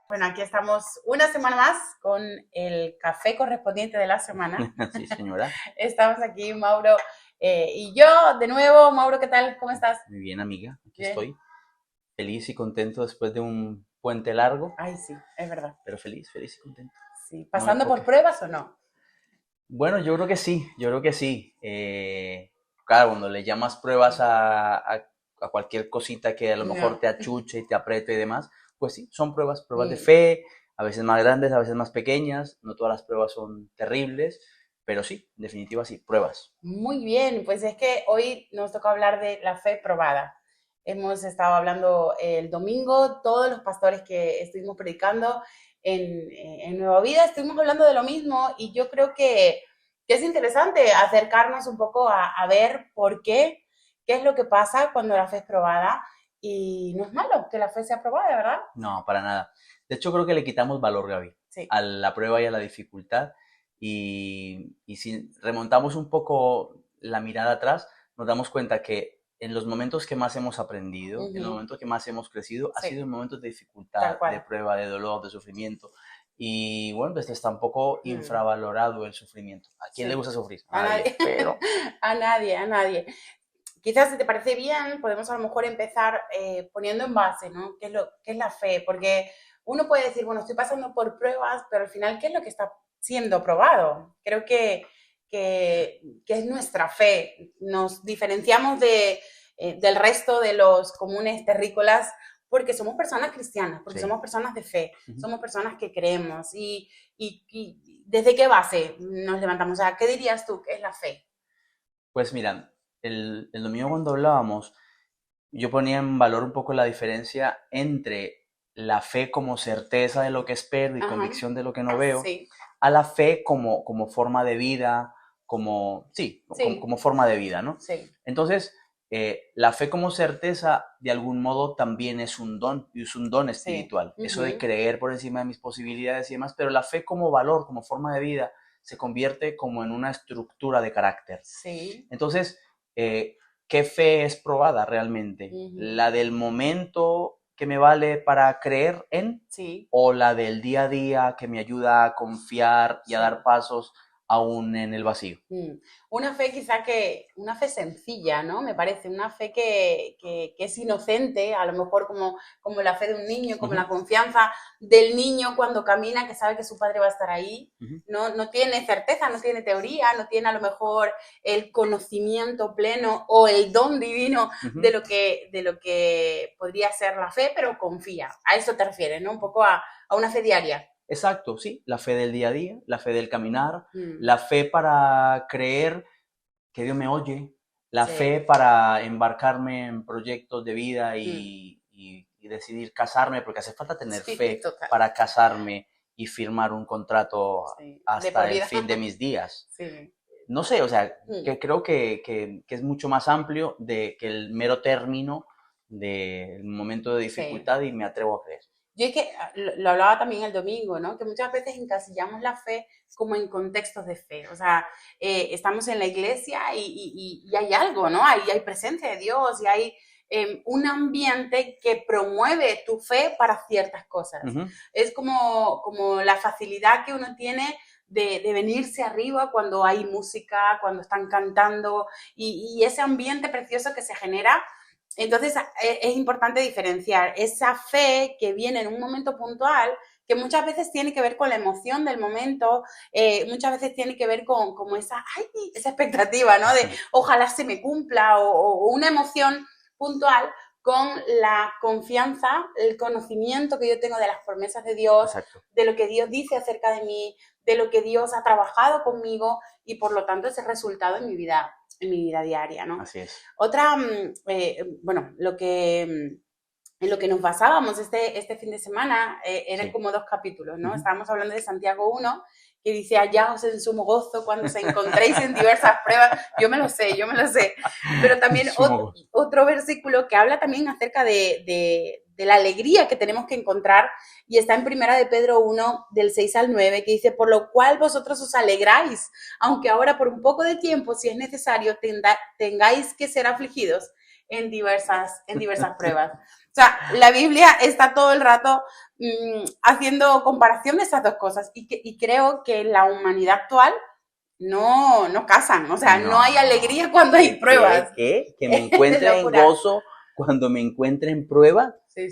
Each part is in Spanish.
Bueno, aquí estamos una semana más con el café correspondiente de la semana. Sí, señora. Estamos aquí, Mauro y yo, de nuevo. Mauro, ¿qué tal? ¿Cómo estás? Muy bien, amiga. Aquí Bien. estoy. Feliz y contento después de un puente largo, Ay, sí, es verdad. pero feliz, feliz y contento. Sí. No me ¿Pasando puedo por quejar. pruebas o no? Bueno, yo creo que sí, yo creo que sí. Claro, cuando le llamas pruebas a cualquier cosita que a lo mejor No. te achuche y te apriete y demás, pues sí, son pruebas, pruebas de Mm. fe, a veces más grandes, a veces más pequeñas. No todas las pruebas son terribles, pero sí, en definitiva sí, pruebas. Muy bien, pues es que hoy nos toca hablar de la fe probada. Hemos estado hablando el domingo, todos los pastores que estuvimos predicando en Nueva Vida, estuvimos hablando de lo mismo y yo creo que es interesante acercarnos un poco a ver por qué es lo que pasa cuando la fe es probada y no es malo que la fe sea probada, ¿verdad? No, para nada. De hecho, creo que le quitamos valor, Gaby, Sí. a la prueba y a la dificultad. Y si remontamos un poco la mirada atrás, nos damos cuenta que en los momentos que más hemos aprendido, en los Ujú. momentos que más hemos crecido, ha Sí, sido en momentos de tal dificultad, de cual. prueba, de dolor, de sufrimiento. Y bueno, pues está un poco Mm. infravalorado el sufrimiento. ¿A quién le Sí. gusta sufrir? A A nadie. nadie, Pero a nadie, a nadie. Quizás si te parece bien, podemos a lo mejor empezar poniendo en base, ¿no? ¿Qué es la fe? Porque uno puede decir, bueno, estoy pasando por pruebas, pero al final, ¿qué es lo que está siendo probado? Creo que es nuestra fe. Nos diferenciamos del resto de los comunes terrícolas porque somos personas cristianas, porque sí. somos personas de fe, Ujú. somos personas que creemos. Y ¿desde qué base nos levantamos? O sea, ¿qué dirías tú que es la fe? Pues mira, el domingo cuando hablábamos, yo ponía en valor un poco la diferencia entre la fe como certeza de lo que espero y Ajá, convicción de lo que no veo, sí, a la fe como forma de vida, sí, sí, como forma de vida, ¿no? sí. Entonces, la fe como certeza, de algún modo, también es un don, y es un don Sí. espiritual. Eso de Ujú. creer por encima de mis posibilidades y demás, pero la fe como valor, como forma de vida, se convierte como en una estructura de carácter. Sí. Entonces, ¿qué fe es probada realmente? Ujú. ¿La del momento que me vale para creer en Sí. o la del día a día que me ayuda a confiar y a Sí. dar pasos aún en el vacío? Mm. Una fe quizá una fe sencilla, ¿no? Me parece, una fe que es inocente, a lo mejor como la fe de un niño, como la Ujú, confianza del niño cuando camina, que sabe que su padre va a estar ahí. ujú, No, no tiene certeza, no tiene teoría, no tiene a lo mejor el conocimiento pleno o el don divino ujú. de lo que podría ser la fe, pero confía. A eso te refieres, ¿no? Un poco a una fe diaria. Exacto, sí, la fe del día a día, la fe del caminar, Mm. la fe para creer que Dios me oye, la fe Sí. para embarcarme en proyectos de vida Mm. y decidir casarme, porque hace falta tener Sí, fe total. para casarme y firmar un contrato Sí. De por hasta el vida. fin de mis días. Sí. No sé, o sea, Mm. que creo que es mucho más amplio de que el mero término del momento de Sí. dificultad y me atrevo a creer. Yo es que lo hablaba también el domingo, ¿no? Que muchas veces encasillamos la fe como en contextos de fe. O sea, estamos en la iglesia y hay algo, ¿no? Hay presencia de Dios y hay un ambiente que promueve tu fe para ciertas cosas. Ujú. Es como la facilidad que uno tiene de venirse arriba cuando hay música, cuando están cantando y ese ambiente precioso que se genera. Entonces, es importante diferenciar esa fe que viene en un momento puntual, que muchas veces tiene que ver con la emoción del momento, muchas veces tiene que ver con como esa expectativa, ¿no? De ojalá se me cumpla o una emoción puntual con la confianza, el conocimiento que yo tengo de las promesas de Dios, Exacto, de lo que Dios dice acerca de mí, de lo que Dios ha trabajado conmigo y por lo tanto ese resultado en mi vida diaria, ¿no? así es. Otra, bueno, en lo que nos basábamos este fin de semana eran Sí. como dos capítulos, ¿no? Ujú. Estábamos hablando de Santiago 1, que dice, hallaos en sumo gozo cuando se encontréis en diversas pruebas. Yo me lo sé. Pero también Sumo gozo. otro versículo que habla también acerca de la alegría que tenemos que encontrar y está en Primera de Pedro 1, del 6 al 9, que dice, por lo cual vosotros os alegráis, aunque ahora por un poco de tiempo, si es necesario, tengáis que ser afligidos en diversas pruebas. O sea, la Biblia está todo el rato haciendo comparación de esas dos cosas y creo que en la humanidad actual no casan, o sea, no hay alegría cuando hay pruebas. ¿Qué? ¿Que me encuentre en gozo cuando me encuentre en prueba? Sí,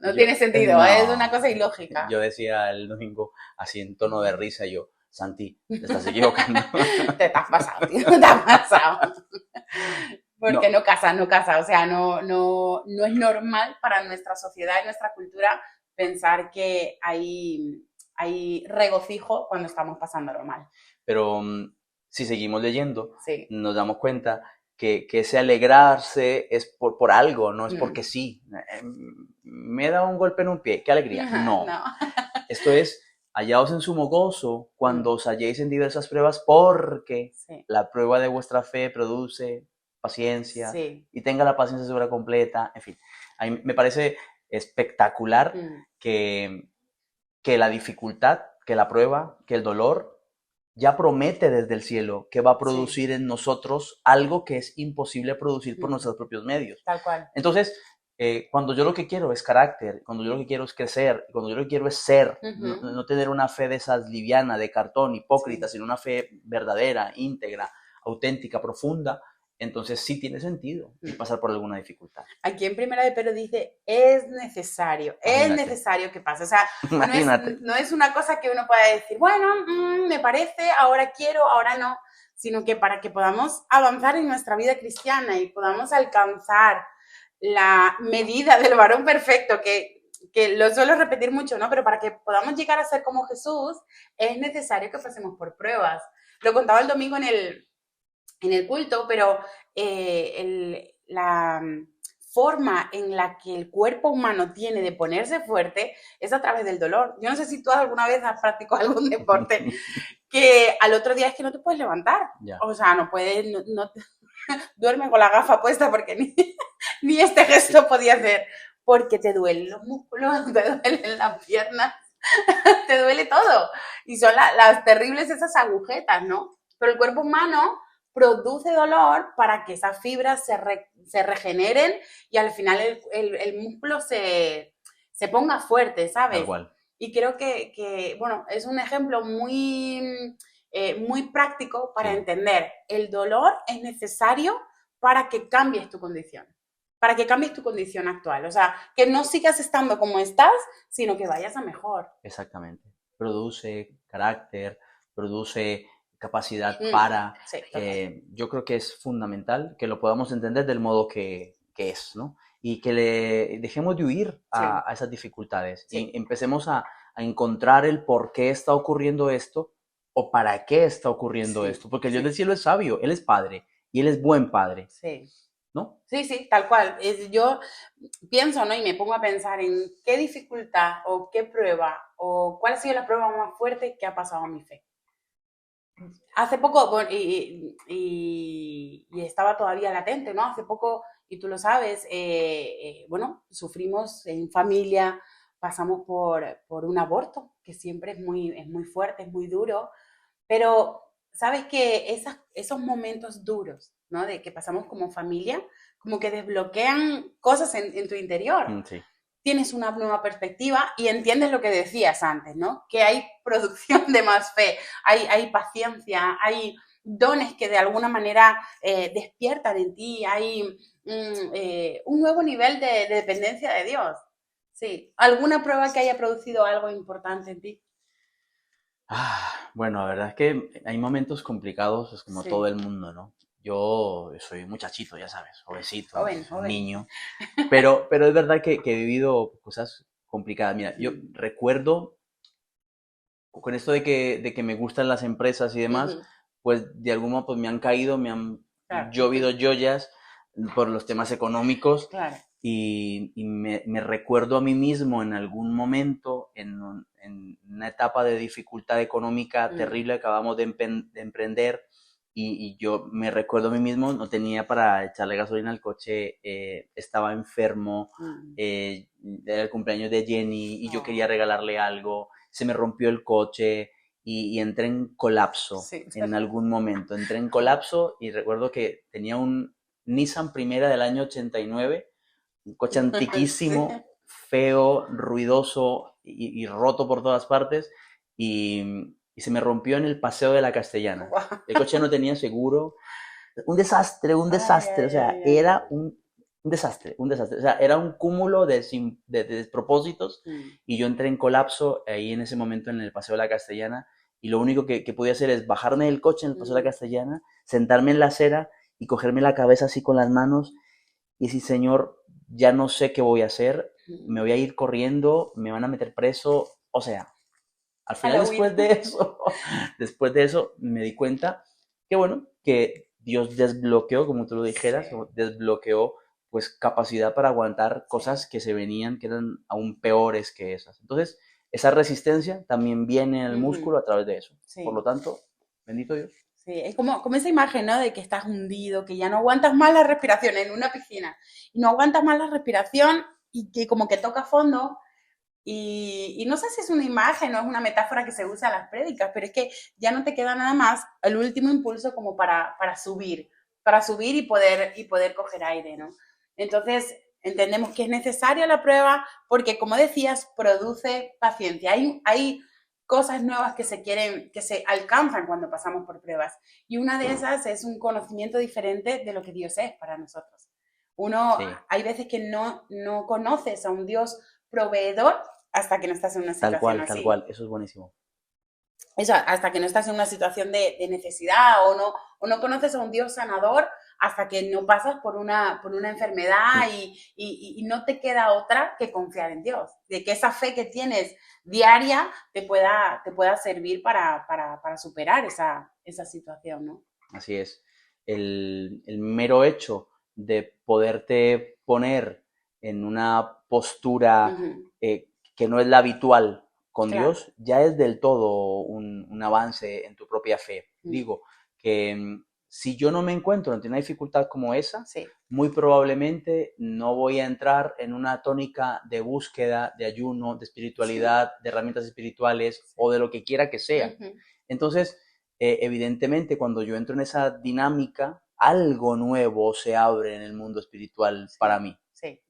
no tiene sentido, es una cosa ilógica. Yo decía el domingo, así en tono de risa, yo, Santi, te estás equivocando. Te has pasado, tío, te has pasado. Porque no casa, o sea, no es normal para nuestra sociedad y nuestra cultura pensar que hay regocijo cuando estamos pasándolo mal. Pero si seguimos leyendo, sí. nos damos cuenta que ese alegrarse es por algo, no es porque sí. Me he dado un golpe en un pie, qué alegría. No. Esto es, hallaos en sumo gozo cuando os halléis en diversas pruebas, porque la prueba de vuestra fe produce paciencia y tenga la paciencia segura completa. En fin, a mí me parece espectacular que la dificultad, que la prueba, que el dolor ya promete desde el cielo que va a producir en nosotros algo que es imposible producir por nuestros propios medios. Tal cual. Entonces, cuando yo lo que quiero es carácter, cuando yo lo que quiero es crecer, cuando yo lo que quiero es ser, no tener una fe de esas liviana, de cartón, hipócrita, sino una fe verdadera, íntegra, auténtica, profunda, entonces sí tiene sentido pasar por alguna dificultad. Aquí en Primera de Pedro dice, es necesario que pase. O sea, no es una cosa que uno pueda decir, bueno, me parece, ahora quiero, ahora no, sino que para que podamos avanzar en nuestra vida cristiana y podamos alcanzar la medida del varón perfecto, que lo suelo repetir mucho, ¿no? Pero para que podamos llegar a ser como Jesús, es necesario que pasemos por pruebas. Lo contaba el domingo en el culto, pero la forma en la que el cuerpo humano tiene de ponerse fuerte es a través del dolor. Yo no sé si tú alguna vez has practicado algún deporte que al otro día es que no te puedes levantar. O sea, no puedes, duerme con la gafa puesta porque ni este gesto podía hacer, porque te duelen los músculos, te duelen las piernas, te duele todo. Y son las terribles esas agujetas, ¿no? Pero el cuerpo humano produce dolor para que esas fibras se regeneren y al final el músculo se ponga fuerte, ¿sabes? Tal cual. Y creo que bueno, es un ejemplo muy práctico para entender. El dolor es necesario para que cambies tu condición, para que cambies tu condición actual. O sea, que no sigas estando como estás, sino que vayas a mejor. Exactamente. Produce carácter, produce capacidad para... yo creo que es fundamental que lo podamos entender del modo que es, ¿no? Y que le dejemos de huir a esas dificultades y empecemos a encontrar el por qué está ocurriendo esto o para qué está ocurriendo esto. Porque el Dios del cielo es sabio, Él es Padre y Él es buen Padre. ¿No? Sí, tal cual. Yo pienso, ¿no? Y me pongo a pensar en qué dificultad o qué prueba o cuál ha sido la prueba más fuerte que ha pasado a mi fe. Hace poco, bueno, y estaba todavía latente, ¿no? Hace poco, y tú lo sabes, bueno, sufrimos en familia, pasamos por un aborto, que siempre es muy fuerte, es muy duro, pero sabes que esos momentos duros, ¿no? De que pasamos como familia, como que desbloquean cosas en tu interior. Sí. Tienes una nueva perspectiva y entiendes lo que decías antes, ¿no? Que hay producción de más fe, hay paciencia, hay dones que de alguna manera despiertan en ti, hay un nuevo nivel de dependencia de Dios. Sí. ¿Alguna prueba que haya producido algo importante en ti? Bueno, la verdad es que hay momentos complicados, es como todo el mundo, ¿no? Yo soy muchachito, ya sabes, jovencito, joven. niño, pero es verdad que he vivido cosas complicadas. Mira, yo recuerdo, con esto de que me gustan las empresas y demás, pues de algún modo pues, me han caído, me han llovido joyas por los temas económicos. Claro. Y me recuerdo a mí mismo en algún momento, en una etapa de dificultad económica terrible, acabamos de emprender, y yo me recuerdo a mí mismo, no tenía para echarle gasolina al coche, estaba enfermo, era el cumpleaños de Jenny y yo quería regalarle algo, se me rompió el coche y entré en colapso en algún momento, entré en colapso y recuerdo que tenía un Nissan Primera del año 89, un coche antiquísimo, feo, ruidoso y roto por todas partes, y se me rompió en el Paseo de la Castellana. El coche no tenía seguro, un desastre, o sea, era un desastre, o sea, era un cúmulo de despropósitos, y yo entré en colapso ahí en ese momento en el Paseo de la Castellana, y lo único que podía hacer es bajarme del coche en el Paseo de la Castellana, sentarme en la acera y cogerme la cabeza así con las manos y decir, Señor, ya no sé qué voy a hacer, me voy a ir corriendo, me van a meter preso, o sea, al final después de eso me di cuenta que bueno, que Dios desbloqueó, como tú lo dijeras, desbloqueó pues capacidad para aguantar cosas que se venían, que eran aún peores que esas. Entonces, esa resistencia también viene en el músculo a través de eso. Por lo tanto, bendito Dios. Sí, es como esa imagen, ¿no? De que estás hundido, que ya no aguantas más la respiración en una piscina y no aguantas más la respiración y que como que toca fondo. Y no sé si es una imagen o es una metáfora que se usa en las prédicas, pero es que ya no te queda nada más el último impulso como para subir y poder coger aire, ¿no? Entonces, entendemos que es necesaria la prueba porque, como decías, produce paciencia. Hay cosas nuevas que se alcanzan cuando pasamos por pruebas. Y una de esas es un conocimiento diferente de lo que Dios es para nosotros. Hay veces que no conoces a un Dios proveedor hasta que no estás en una situación así. Tal cual, eso es buenísimo. Eso, hasta que no estás en una situación de necesidad o no conoces a un Dios sanador hasta que no pasas por una enfermedad y no te queda otra que confiar en Dios. De que esa fe que tienes diaria te pueda servir para superar esa situación, ¿no? Así es. El mero hecho de poderte poner en una postura que no es la habitual con Dios, ya es del todo un avance en tu propia fe. Digo que si yo no me encuentro ante una dificultad como esa, muy probablemente no voy a entrar en una tónica de búsqueda, de ayuno, de espiritualidad, de herramientas espirituales o de lo que quiera que sea. Entonces, evidentemente, cuando yo entro en esa dinámica, algo nuevo se abre en el mundo espiritual para mí.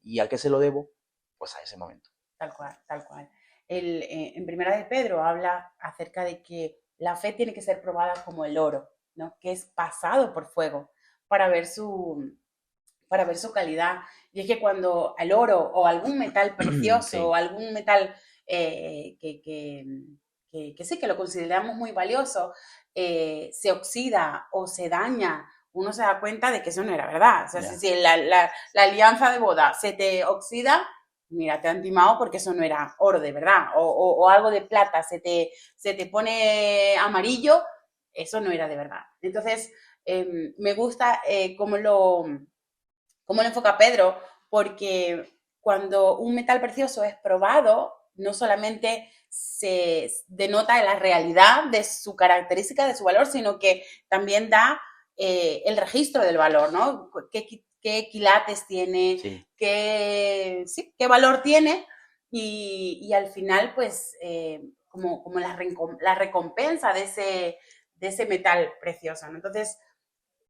¿Y a qué se lo debo? Pues a ese momento. Tal cual, tal cual. En Primera de Pedro habla acerca de que la fe tiene que ser probada como el oro, ¿no? Que es pasado por fuego para ver su calidad. Y es que cuando el oro o algún metal precioso o algún metal que sí, que lo consideramos muy valioso, se oxida o se daña, uno se da cuenta de que eso no era verdad. O sea, si la alianza de boda se te oxida, mira, te han timado porque eso no era oro de verdad. O algo de plata se te pone amarillo, eso no era de verdad. Entonces, me gusta cómo lo enfoca Pedro, porque cuando un metal precioso es probado, no solamente se denota la realidad de su característica, de su valor, sino que también da el registro del valor, ¿no? ¿Qué quilates tiene? ¿Qué valor tiene? Y al final, pues, como la recompensa de ese metal precioso, ¿no? Entonces,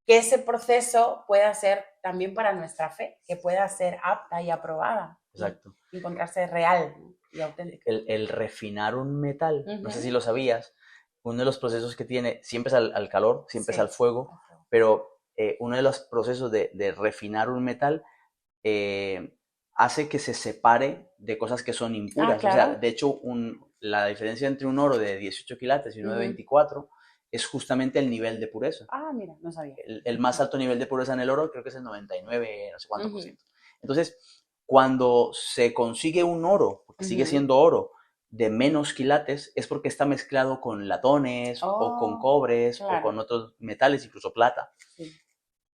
que ese proceso pueda ser también para nuestra fe, que pueda ser apta y aprobada. Exacto. Y encontrarse real y auténtica. El refinar un metal, no sé si lo sabías, uno de los procesos que tiene, siempre es al calor, siempre es al fuego, pero uno de los procesos de refinar un metal hace que se separe de cosas que son impuras. O sea, de hecho, la diferencia entre un oro de 18 quilates y uno de 24 es justamente el nivel de pureza. Ah, mira, no sabía. El más alto nivel de pureza en el oro creo que es el 99, no sé cuánto por ciento. Entonces, cuando se consigue un oro, porque sigue siendo oro, de menos quilates, es porque está mezclado con latones o con cobres o con otros metales, incluso plata.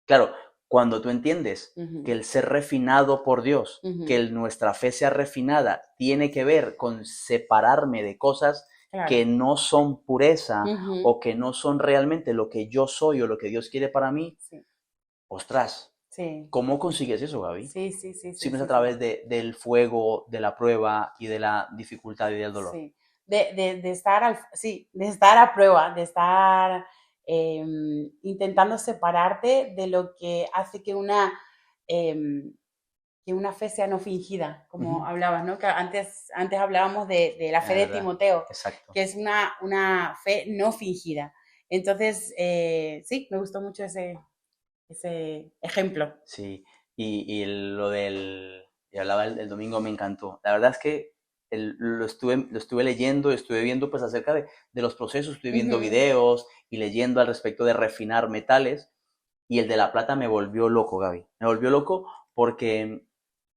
Claro, cuando tú entiendes que el ser refinado por Dios, que nuestra fe sea refinada, tiene que ver con separarme de cosas que no son pureza o que no son realmente lo que yo soy o lo que Dios quiere para mí, ostras, ¿cómo consigues eso, Gaby? Sí. Si no es a través del fuego, de la prueba y de la dificultad y del dolor. Sí, de estar a prueba, de estar intentando separarte de lo que hace que una fe sea no fingida, como hablabas, ¿no? Que antes hablábamos de la fe de Timoteo, exacto, que es una fe no fingida. Entonces, sí, me gustó mucho ese ejemplo. Sí, y lo y hablaba el domingo, me encantó. La verdad es que lo estuve leyendo, estuve viendo pues acerca de los procesos, estuve viendo videos y leyendo al respecto de refinar metales, y el de la plata me volvió loco, Gaby. Me volvió loco porque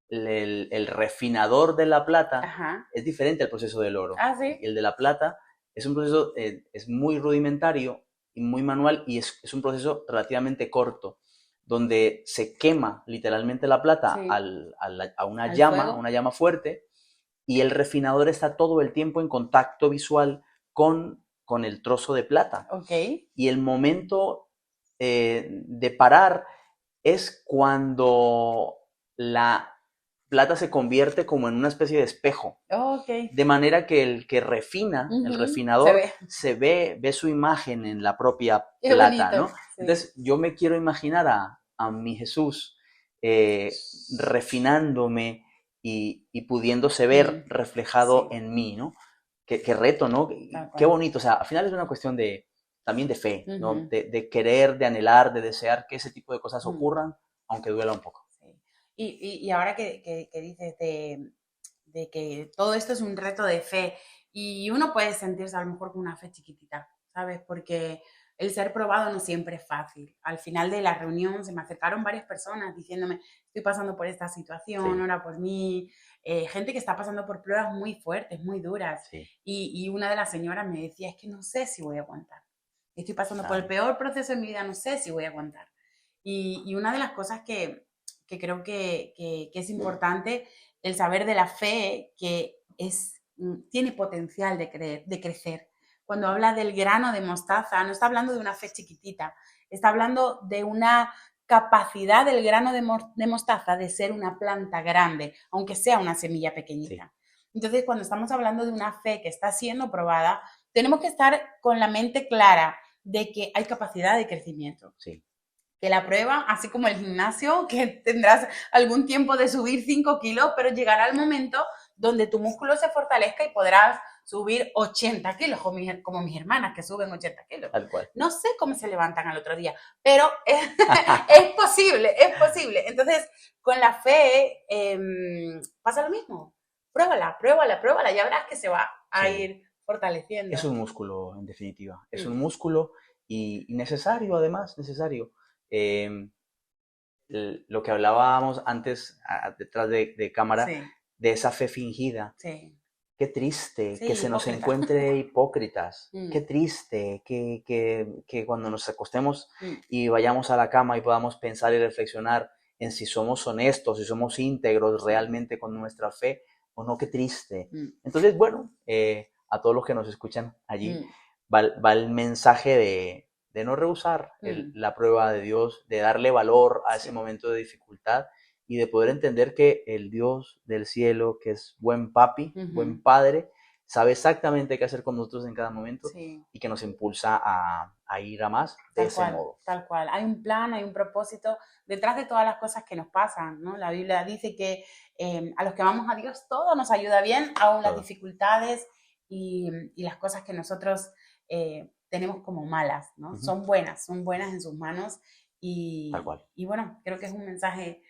el refinador de la plata es diferente al proceso del oro. Ah, ¿sí? El de la plata es un proceso, es muy rudimentario y muy manual, y es un proceso relativamente corto, donde se quema literalmente la plata a una llama fuerte, y el refinador está todo el tiempo en contacto visual con el trozo de plata. Okay. Y el momento de parar es cuando la plata se convierte como en una especie de espejo. Okay. De manera que el que refina, el refinador, se ve su imagen en la propia plata, ¿no? Sí. Entonces, yo me quiero imaginar a mi Jesús refinándome y pudiéndose ver reflejado en mí, ¿no? Qué reto, ¿no? Qué bonito. O sea, al final es una cuestión también de fe, ¿no? De querer, de anhelar, de desear que ese tipo de cosas ocurran, aunque duela un poco. Sí. Y ahora que dices de que todo esto es un reto de fe, y uno puede sentirse a lo mejor con una fe chiquitita, ¿sabes? Porque el ser probado no siempre es fácil. Al final de la reunión se me acercaron varias personas diciéndome, estoy pasando por esta situación, ora por mí. Gente que está pasando por pruebas muy fuertes, muy duras. Sí. Y una de las señoras me decía, es que no sé si voy a aguantar. Estoy pasando por el peor proceso de mi vida, no sé si voy a aguantar. Y una de las cosas que creo que es importante, el saber de la fe, que tiene potencial de crecer. Cuando habla del grano de mostaza, no está hablando de una fe chiquitita, está hablando de una capacidad del grano de mostaza de ser una planta grande, aunque sea una semilla pequeñita. Sí. Entonces, cuando estamos hablando de una fe que está siendo probada, tenemos que estar con la mente clara de que hay capacidad de crecimiento. Sí. Que la prueba, así como el gimnasio, que tendrás algún tiempo de subir 5 kilos, pero llegará el momento donde tu músculo se fortalezca y podrás subir 80 kilos, como mis hermanas que suben 80 kilos. Tal cual. No sé cómo se levantan al otro día, pero es posible, es posible. Entonces, con la fe pasa lo mismo. Pruébala, ya verás que se va a ir fortaleciendo. Es un músculo, en definitiva. Es un músculo y necesario, además, necesario. Lo que hablábamos antes, detrás de cámara, de esa fe fingida. Sí. Qué triste que se nos encuentre hipócritas. Qué triste que cuando nos acostemos y vayamos a la cama y podamos pensar y reflexionar en si somos honestos, si somos íntegros realmente con nuestra fe o no. Qué triste. Entonces, bueno, a todos los que nos escuchan allí, va el mensaje de no rehusar la prueba de Dios, de darle valor a ese momento de dificultad y de poder entender que el Dios del cielo, que es buen papi, buen padre, sabe exactamente qué hacer con nosotros en cada momento y que nos impulsa a ir a más de ese modo. Tal cual. Hay un plan, hay un propósito detrás de todas las cosas que nos pasan, ¿no? La Biblia dice que a los que amamos a Dios todo nos ayuda bien, aún las dificultades y las cosas que nosotros tenemos como malas, ¿no? Son buenas en sus manos y bueno, creo que es un mensaje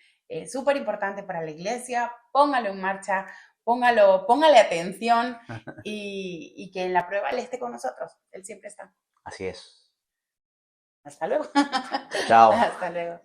súper importante para la iglesia. Póngalo en marcha, póngale atención y que en la prueba Él esté con nosotros. Él siempre está. Así es. Hasta luego. Chao. Hasta luego.